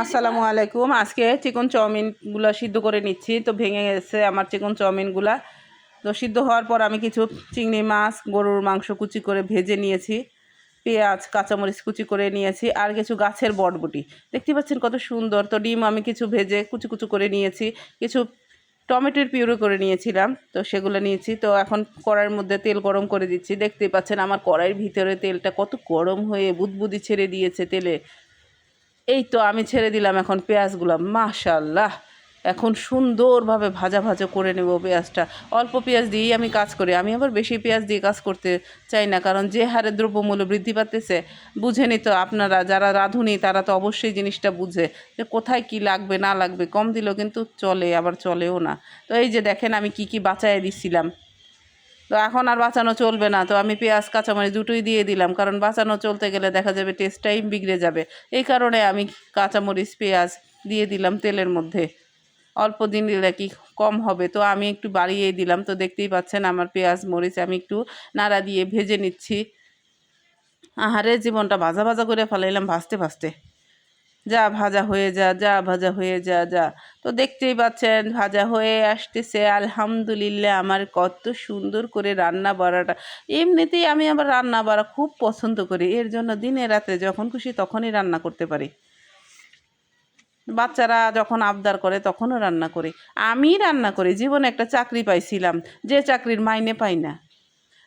আসসালামু আলাইকুম। আজকে চিকন চাউমিনগুলো সিদ্ধ করে নিচ্ছি। তো ভেঙে গেছে আমার চিকন চাউমিনগুলা। তো সিদ্ধ হওয়ার পর আমি কিছু চিংড়ি মাছ, গরুর মাংস কুচি করে ভেজে নিয়েছি, পেঁয়াজ, কাঁচামরিচ কুচি করে নিয়েছি, আর কিছু গাছের বটবটি দেখতে পাচ্ছেন কত সুন্দর। তো ডিম আমি কিছু ভেজে কুচি কুচি করে নিয়েছি, কিছু টমেটোর পিউরি করে নিয়েছিলাম, তো সেগুলো নিয়েছি। তো এখন কড়াইয়ের মধ্যে তেল গরম করে দিচ্ছি। দেখতেই পাচ্ছেন আমার কড়াইয়ের ভিতরে তেলটা কত গরম হয়ে বুদবুদি ছেড়ে দিয়েছে তেলে। এই তো আমি ছেড়ে দিলাম এখন পেঁয়াজগুলো। মাশাআল্লাহ, এখন সুন্দরভাবে ভাজা ভাজা করে নেব পেঁয়াজটা। অল্প পেঁয়াজ দিয়েই আমি কাজ করি, আমি আবার বেশি পেঁয়াজ দিয়ে কাজ করতে চাই না, কারণ যে হারে দ্রব্যমূল্য বৃদ্ধি পাচ্ছে বুঝেনি তো আপনারা, যারা রাঁধুনি তারা তো অবশ্যই জিনিসটা বুঝে যে কোথায় কি লাগবে না লাগবে। কম দিলেও কিন্তু চলে, আবার চলেও না। তো এই যে দেখেন আমি কি বাঁচায় দিচ্ছিলাম, তো এখন আর বাঁচানো চলবে না। তো আমি পেঁয়াজ কাঁচামরিচ দুটোই দিয়ে দিলাম, কারণ বাঁচানো চলতে গেলে দেখা যাবে টেস্টটাই বিগড়ে যাবে। এই কারণে আমি কাঁচামরিচ পেঁয়াজ দিয়ে দিলাম তেলের মধ্যে। অল্প দিন দিলে কি কম হবে, তো আমি একটু বাড়িয়েই দিলাম। তো দেখতেই পাচ্ছেন আমার পেঁয়াজ মরিচ আমি একটু নাড়া দিয়ে ভেজে নিচ্ছি। আহারে জীবনটা ভাজা ভাজা করে ফেলাইলাম ভাজতে ভাজতে। যা ভাজা হয়ে যা, যা ভাজা হয়ে যা, যা। তো দেখতেই পাচ্ছেন ভাজা হয়ে আসতেছে। আলহামদুলিল্লাহ, আমার কত সুন্দর করে রান্না বাড়াটা। এমনিতেই আমি আবার রান্না বাড়া খুব পছন্দ করি, এর জন্য দিনে রাতে যখন খুশি তখনই রান্না করতে পারি। বাচ্চারা যখন আবদার করে তখনও রান্না করি। আমি রান্না করি। জীবনে একটা চাকরি পাইছিলাম, যে চাকরির মাইনে পাই না,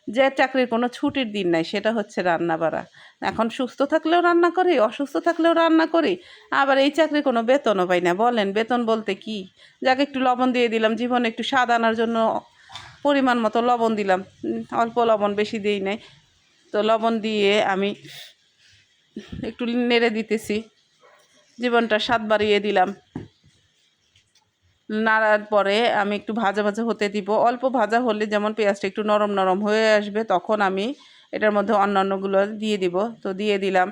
যে চাকরির কোনো ছুটির দিন নাই, সেটা হচ্ছে রান্না বাড়া। এখন সুস্থ থাকলেও রান্না করি, অসুস্থ থাকলেও রান্না করি। আবার এই চাকরির কোনো বেতনও পাই না। বলেন বেতন বলতে কি? যাকে একটু লবণ দিয়ে দিলাম, জীবনে একটু স্বাদ আনার জন্য পরিমাণ মতো লবণ দিলাম, অল্প লবণ, বেশি দিই নাই। তো লবণ দিয়ে আমি একটু নেড়ে দিতেছি, জীবনটা স্বাদ বাড়িয়ে দিলাম। নাড়ার পরে আমি একটু ভাজা ভাজা হতে দিব। অল্প ভাজা হলে যেমন পেঁয়াজটা একটু নরম নরম হয়ে আসবে, তখন আমি এটার মধ্যে অন্যান্যগুলো দিয়ে দিব। তো দিয়ে দিলাম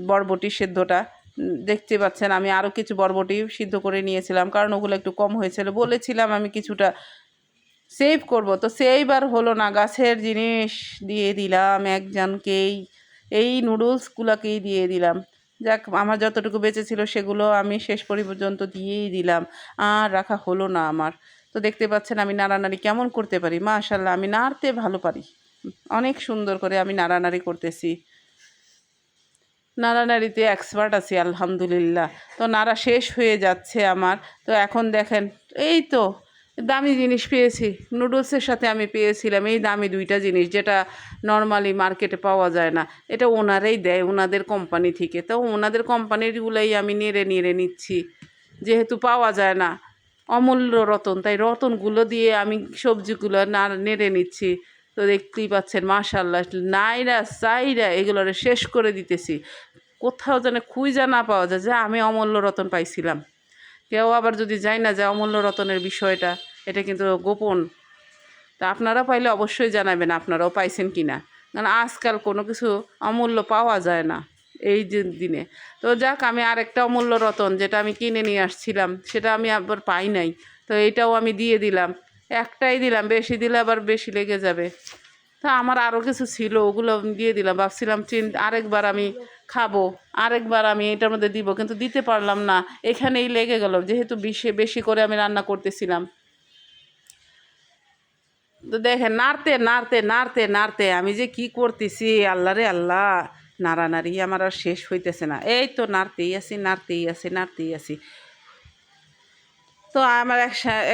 বরবটি সেদ্ধটা। দেখতে পাচ্ছেন আমি আরও কিছু বরবটি সিদ্ধ করে নিয়েছিলাম, কারণ ওগুলো একটু কম হয়েছিল। বলেছিলাম আমি কিছুটা সেভ করব, তো সেভ আর হলো না। গাছের জিনিস দিয়ে দিলাম একজনকেই, এই নুডলসগুলোকেই দিয়ে দিলাম। যাক, আমার যতটুকু বেঁচে ছিল সেগুলো আমি শেষ পর্যন্ত দিয়েই দিলাম, আর রাখা হলো না আমার। তো দেখতে পাচ্ছেন আমি নাড়ানাড়ি কেমন করতে পারি। মাশাআল্লাহ, আমি নাড়তে ভালো পারি, অনেক সুন্দর করে আমি নাড়ানাড়ি করতেছি। নাড়ানাড়িতে এক্সপার্ট আছি আলহামদুলিল্লাহ। তো নাড়া শেষ হয়ে যাচ্ছে আমার। তো এখন দেখেন, এই তো দামি জিনিস পেয়েছি। নুডলসের সাথে আমি পেয়েছিলাম এই দামি দুইটা জিনিস, যেটা নর্মালি মার্কেটে পাওয়া যায় না। এটা ওনারাই দেয়, ওনাদের কোম্পানি থেকে। তো ওনাদের কোম্পানিরগুলোই আমি নেড়ে নেড়ে নিচ্ছি, যেহেতু পাওয়া যায় না। অমূল্য রতন, তাই রতনগুলো দিয়ে আমি সবজিগুলো নেড়ে নিচ্ছি। তো দেখতেই পাচ্ছেন মাশাআল্লাহ, নাইরা সাইরা এগুলোরে শেষ করে দিতেছি। কোথাও যেন খুঁজা না পাওয়া যায় যে আমি অমূল্য রতন পাইছিলাম। কেউ আবার যদি যায় না যে অমূল্য রতনের বিষয়টা, এটা কিন্তু গোপন। তা আপনারা পাইলে অবশ্যই জানাবেন আপনারাও পাইছেন কি না, কারণ আজকাল কোনো কিছু অমূল্য পাওয়া যায় না এই যে দিনে। তো যাক, আমি আরেকটা অমূল্য রতন যেটা আমি কিনে নিয়ে আসছিলাম, সেটা আমি আবার পাই নাই। তো এইটাও আমি দিয়ে দিলাম। একটাই দিলাম, বেশি দিলে আবার বেশি লেগে যাবে। তা আমার আরও কিছু ছিল, ওগুলো আমি দিয়ে দিলাম। ভাবছিলাম আরেকবার আমি খাবো, আরেকবার আমি এটার মধ্যে দিব, কিন্তু দিতে পারলাম না। এখানেই লেগে গেল, যেহেতু বেশি বেশি করে আমি রান্না করতেছিলাম। তো দেখেন, নাড়তে নাড়তে নাড়তে নাড়তে আমি যে কি করতেছি, আল্লাহ রে আল্লাহ। নাড়ানাড়ি আমার আর শেষ হইতেছে না। এই তো নাড়তেই আছি, নাড়তেই আছি, নাড়তেই আছি। তো আমার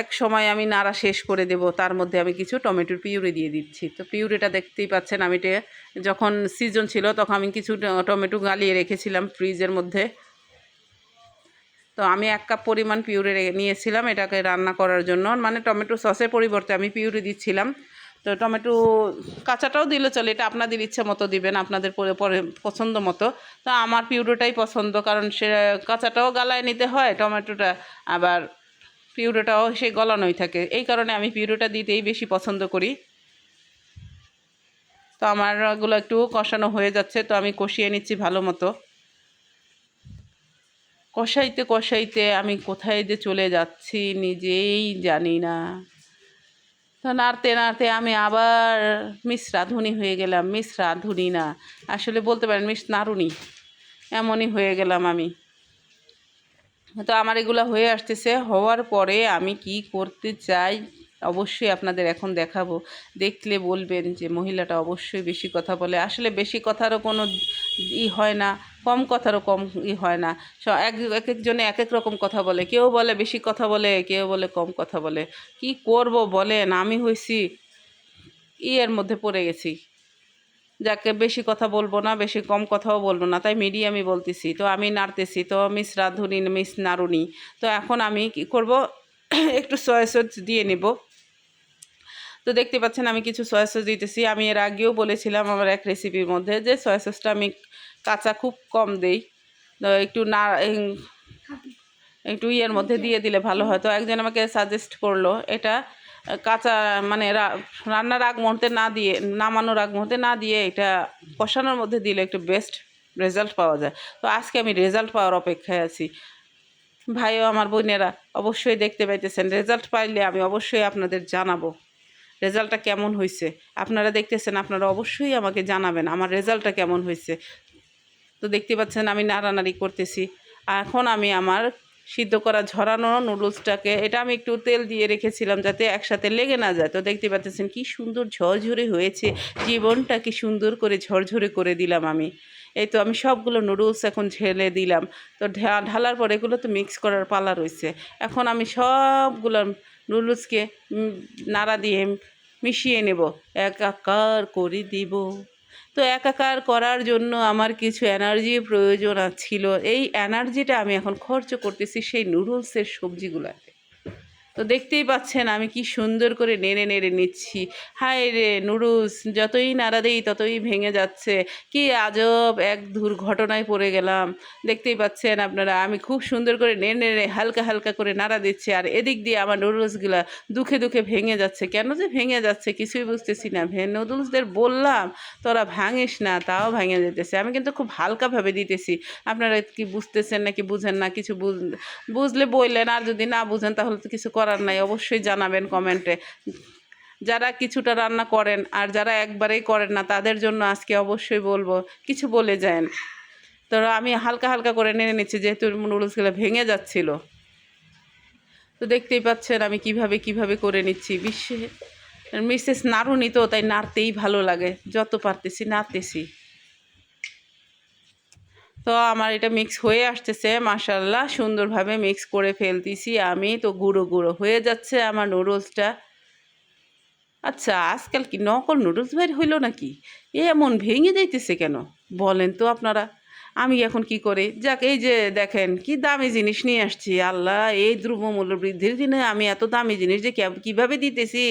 এক সময় আমি নাড়া শেষ করে দেব, তার মধ্যে আমি কিছু টমেটোর পিউরি দিয়ে দিচ্ছি। তো পিউরিটা দেখতেই পাচ্ছেন, আমি যখন সিজন ছিল তখন আমি কিছু টমেটো গালিয়ে রেখেছিলাম ফ্রিজের মধ্যে। তো আমি 1 কাপ পরিমাণ পিউরি নিয়েছিলাম এটাকে রান্না করার জন্য, মানে টমেটো সসের পরিবর্তে আমি পিউরি দিচ্ছিলাম। তো টমেটো কাঁচাটাও দিলে চলে, এটা আপনাদের ইচ্ছে মতো দিবেন, আপনাদের পরে পছন্দ মতো। তো আমার পিউরিটাই পছন্দ, কারণ সে কাঁচাটাও গালায় নিতে হয় টমেটোটা, আবার পিউরিটাও সেই গলানোই থাকে। এই কারণে আমি পিউরিটা দিতেই বেশি পছন্দ করি। তো আমার এগুলো একটু কষানো হয়ে যাচ্ছে, তো আমি কষিয়ে নিচ্ছি ভালো মতো। কষাইতে কষাইতে আমি কোথায় যে চলে যাচ্ছি নিজেই জানি না। তো নাড়তে নাড়তে আমি আবার মিস রাঁধুনি হয়ে গেলাম। মিস রাঁধুনি না, আসলে বলতে পারেন মিস নাড়ুনি, এমনই হয়ে গেলাম আমি। তো আমার এগুলো হয়ে আসতেছে। হওয়ার পরে আমি কি করতে চাই অবশ্যই আপনাদের এখন দেখাবো। দেখলে বলবেন যে মহিলাটা অবশ্যই বেশি কথা বলে। আসলে বেশি কথারও কোনো হয় না, কম কথারও কম হয় না। এক একজনে এক এক রকম কথা বলে। কেউ বলে বেশি কথা বলে, কেউ বলে কম কথা বলে। কি করব বলেন, আমি হয়েছি এর মধ্যে পড়ে গেছি, যাকে বেশি কথা বলবো না, বেশি কম কথাও বলবো না, তাই মিডিয়ামই বলতেছি। তো আমি নাড়তেছি, তো মিস রাঁধুনি মিস নাড়ুনি। তো এখন আমি কি করব, একটু সয়া সস দিয়ে নেব। তো দেখতে পাচ্ছেন আমি কিছু সয়া সস দিতেছি। আমি এর আগেও বলেছিলাম আমার এক রেসিপির মধ্যে যে সয়া সসটা আমি কাঁচা খুব কম দেই। তো একটু না একটু ইয়ের মধ্যে দিয়ে দিলে ভালো হয়। তো একজন আমাকে সাজেস্ট করলো এটা কাঁচা মানে রান্নার আগ মুহূর্তে না দিয়ে, নামানোর আগ মুহূর্তে না দিয়ে এটা কষানোর মধ্যে দিলে একটু বেস্ট রেজাল্ট পাওয়া যায়। তো আজকে আমি রেজাল্ট পাওয়ার অপেক্ষায় আছি। ভাইও আমার বোনেরা অবশ্যই দেখতে পাইতেছেন, রেজাল্ট পাইলে আমি অবশ্যই আপনাদের জানাবো রেজাল্টটা কেমন হয়েছে। আপনারা দেখতেছেন, আপনারা অবশ্যই আমাকে জানাবেন আমার রেজাল্টটা কেমন হয়েছে। তো দেখতে পাচ্ছেন আমি নাড়ানাড়ি করতেছি। এখন আমি আমার সিদ্ধ করা ঝরানো নুডলসটাকে, এটা আমি একটু তেল দিয়ে রেখেছিলাম যাতে একসাথে লেগে না যায়। তো দেখতে পাচ্ছেন কি সুন্দর ঝরঝরে হয়েছে, জীবনটা কি সুন্দর করে ঝরঝরে করে দিলাম আমি। এই তো আমি সবগুলো নুডলস এখন ঢেলে দিলাম। তো ঢালার পর এগুলো তো মিক্স করার পালা রয়েছে। এখন আমি সবগুলো নুডলসকে নাড়া দিয়ে মিশিয়ে নেব, একাকার করে দিব। তো একাকার করার জন্য আমার কিছু এনার্জির প্রয়োজন ছিল। এই এনার্জিটা আমি এখন খরচ করতেছি সেই নুডলসের সবজিগুলোতে। তো দেখতেই পাচ্ছেন আমি কি সুন্দর করে নেড়ে নেড়ে নিচ্ছি। হায় রে, নুডলস যতই নাড়া দেই ততই ভেঙে যাচ্ছে। কি আজব এক দুর্ঘটনায় পড়ে গেলাম। দেখতেই পাচ্ছেন আপনারা আমি খুব সুন্দর করে নেড়ে নেড়ে হালকা হালকা করে নাড়া দিচ্ছি, আর এদিক দিয়ে আমার নুডলসগুলো দুঃখে দুঃখে ভেঙে যাচ্ছে। কেন যে ভেঙে যাচ্ছে কিছুই বুঝতেছি না। নুডলসদের বললাম তোরা ভাঙিস না, তাও ভেঙে যেতেছে। আমি কিন্তু খুব হালকাভাবে দিতেছি। আপনারা কি বুঝতেছেন নাকি বুঝেন না, কিছু বুঝলে বললেন, আর যদি না বুঝেন তাহলে তো কিছু করার নাই। অবশ্যই জানাবেন কমেন্টে। যারা কিছুটা রান্না করেন আর যারা একবারেই করেন না তাদের জন্য আজকে অবশ্যই বলবো কিছু বলে যান। তো আমি হালকা হালকা করে নেড়ে নিচ্ছি যেহেতু নুডলসগুলো ভেঙে যাচ্ছিল। তো দেখতেই পাচ্ছেন আমি কিভাবে করে নিচ্ছি। মিসেস নাড়ুনি তো, তাই নাড়তেই ভালো লাগে, যত পারতেছি নাড়তেছি। তো আমার এটা মিক্স হয়ে আসতেছে, মাশাআল্লাহ সুন্দরভাবে মিক্স করে ফেলতেছি আমি। তো গুঁড়ো গুঁড়ো হয়ে যাচ্ছে আমার নুডলসটা। আচ্ছা, আজকাল কি নকল নুডলস বের হইলো নাকি? এমন ভেঙে যাইতেছে কেন বলেন তো আপনারা? আমি এখন কি করি, যাক এই যে দেখেন কি দামি জিনিস নিয়ে আসছি। আল্লাহ, এই দ্রব্যমূল্য বৃদ্ধির দিনে আমি এত দামি জিনিস যে কীভাবে দিতেছি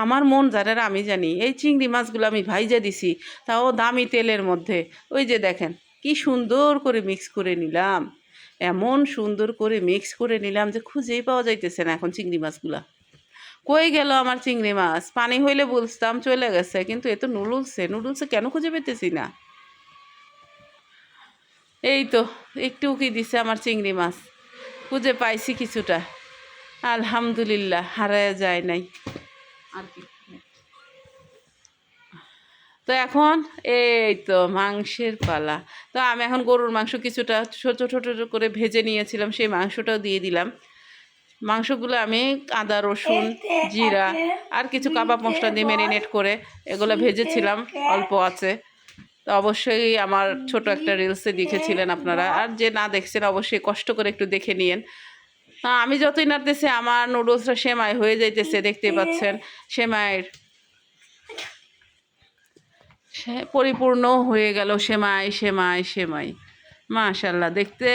আমার মন জানে না, আমি জানি। এই চিংড়ি মাছগুলো আমি ভাইজা দিছি, তাও দামি তেলের মধ্যে। ওই যে দেখেন কি সুন্দর করে মিক্স করে নিলাম, এমন সুন্দর করে মিক্স করে নিলাম যে খুঁজেই পাওয়া যাইতেছে না এখন চিংড়ি মাছগুলা। কই গেল আমার চিংড়ি মাছ? পানি হইলে বুঝতাম চলে গেছে, কিন্তু এ তো নুডলসে কেন খুঁজে পেতেছি না। এই তো একটু কি দিছে আমার চিংড়ি মাছ, খুঁজে পাইছি কিছুটা, আলহামদুলিল্লাহ, হারায় যায় নাই আর কি। তো এখন এই তো মাংসের পালা। তো আমি এখন গরুর মাংস কিছুটা ছোট ছোট করে ভেজে নিয়েছিলাম, সেই মাংসটাও দিয়ে দিলাম। মাংসগুলো আমি আদা রসুন জিরা আর কিছু কাবাব মশলা দিয়ে ম্যারিনেট করে এগুলো ভেজেছিলাম অল্প আছে। তো অবশ্যই আমার ছোট একটা রিলসে দেখেছিলেন আপনারা, আর যে না দেখছেন অবশ্যই কষ্ট করে একটু দেখে নিয়েন। আমি যতই নাড়তেছি আমার নুডলসটা সেমাই হয়ে যাইতেছে, দেখতে পাচ্ছেন সেমাইয়ের পরিপূর্ণ হয়ে গেল। সেমাই সেমাই সেমাই, মাশাল্লাহ দেখতে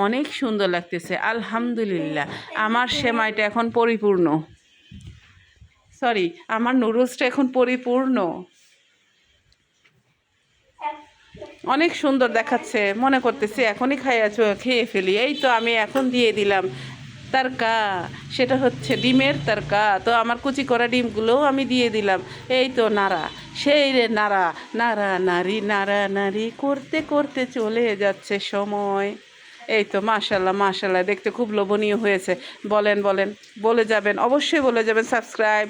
অনেক সুন্দর লাগতেছে। আলহামদুলিল্লাহ, আমার সেমাইটা এখন পরিপূর্ণ, সরি আমার নুডলসটা এখন পরিপূর্ণ, অনেক সুন্দর দেখাচ্ছে। মনে করতেছি এখনই খেয়ে ফেলি। এই তো আমি এখন দিয়ে দিলাম তারকা, সেটা হচ্ছে ডিমের তারকা। তো আমার কুচি করা ডিমগুলোও আমি দিয়ে দিলাম। এই তো নাড়া, সেই রে নাড়া, নাড়া নাড়ি করতে করতে চলে যাচ্ছে সময়। এই তো মাশাল্লাহ মাশাল্লাহ, দেখতে খুব লোভনীয় হয়েছে। বলেন বলেন, বলে যাবেন, অবশ্যই বলে যাবেন সাবস্ক্রাইব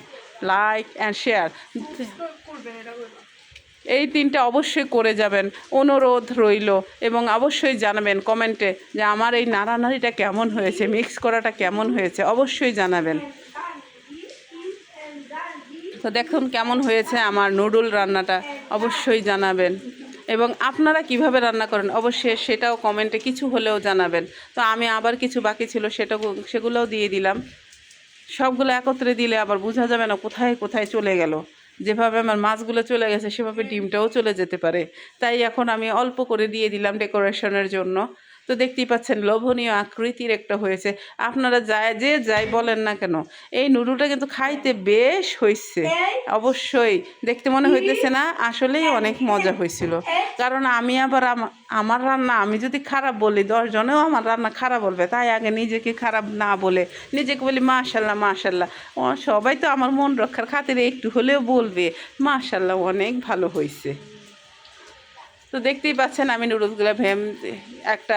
লাইক অ্যান্ড শেয়ার। এই 3টা অবশ্যই করে যাবেন, অনুরোধ রইল। এবং অবশ্যই জানাবেন কমেন্টে যে আমার এই নাড়ানাড়িটা কেমন হয়েছে, মিক্স করাটা কেমন হয়েছে, অবশ্যই জানাবেন। তো দেখুন কেমন হয়েছে আমার নুডল রান্নাটা, অবশ্যই জানাবেন। এবং আপনারা কিভাবে রান্না করেন অবশ্যই সেটাও কমেন্টে কিছু হলেও জানাবেন। তো আমি আবার কিছু বাকি ছিল সেগুলোও দিয়ে দিলাম। সবগুলো একত্রে দিলে আবার বোঝা যাবে না কোথায় কোথায় চলে গেল। যেভাবে আমার মাছগুলো চলে গেছে সেভাবে ডিমটাও চলে যেতে পারে, তাই এখন আমি অল্প করে দিয়ে দিলাম ডেকোরেশনের জন্য। তো দেখতেই পাচ্ছেন লোভনীয় আকৃতির একটা হয়েছে। আপনারা যাই বলেন না কেন, এই নুডলটা কিন্তু খাইতে বেশ হয়েছে। অবশ্যই দেখতে মনে হইতেছে না, আসলেই অনেক মজা হয়েছিল। কারণ আমি আবার আমার রান্না আমি যদি খারাপ বলি 10 জনেও আমার রান্না খারাপ বলবে, তাই আগে নিজেকে খারাপ না বলে নিজেকে বলি মাশাল্লাহ মাশাল্লাহ। সবাই তো আমার মন রক্ষার খাতিরে একটু হলেও বলবে মাশাল্লাহ অনেক ভালো হয়েছে। তো দেখতেই পাচ্ছেন আমি নুডলসগুলো একটা